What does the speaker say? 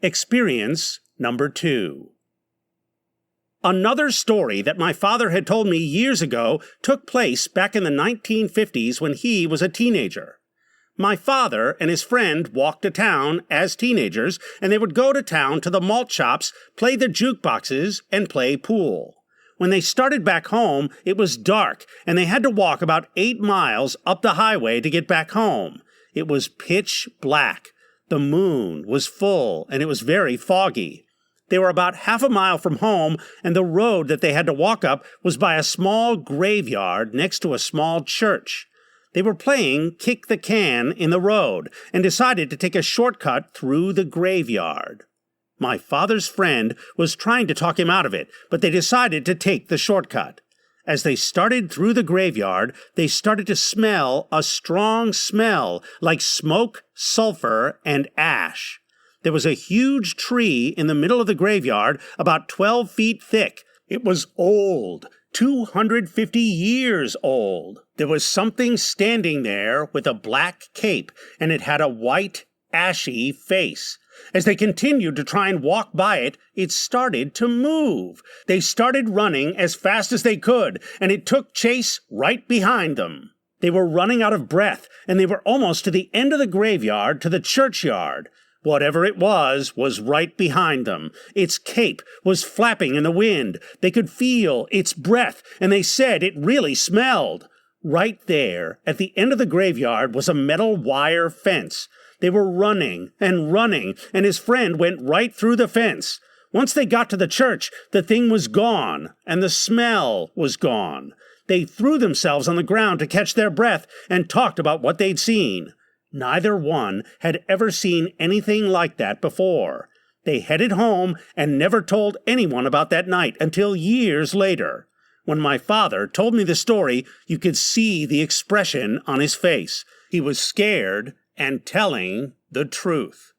Experience number 2. Another story that my father had told me years ago took place back in the 1950s when he was a teenager. My father and his friend walked to town as teenagers, and they would go to town to the malt shops, play the jukeboxes, and play pool. When they started back home, it was dark, and they had to walk about 8 miles up the highway to get back home. It was pitch black. The moon was full, and it was very foggy. They were about half a mile from home, and the road that they had to walk up was by a small graveyard next to a small church. They were playing kick the can in the road and decided to take a shortcut through the graveyard. My father's friend was trying to talk him out of it, but they decided to take the shortcut. As they started through the graveyard, they started to smell a strong smell like smoke, sulfur, and ash. There was a huge tree in the middle of the graveyard, about 12 feet thick. It was old, 250 years old. There was something standing there with a black cape, and it had a white, ashy face. As they continued to try and walk by it, it started to move. They started running as fast as they could, and it took chase right behind them. They were running out of breath, and they were almost to the end of the graveyard, to the churchyard. Whatever it was right behind them. Its cape was flapping in the wind. They could feel its breath, and they said it really smelled. Right there, at the end of the graveyard, was a metal wire fence. They were running, and his friend went right through the fence. Once they got to the church, the thing was gone, and the smell was gone. They threw themselves on the ground to catch their breath and talked about what they'd seen. Neither one had ever seen anything like that before. They headed home and never told anyone about that night until years later. When my father told me the story, you could see the expression on his face. He was scared and telling the truth.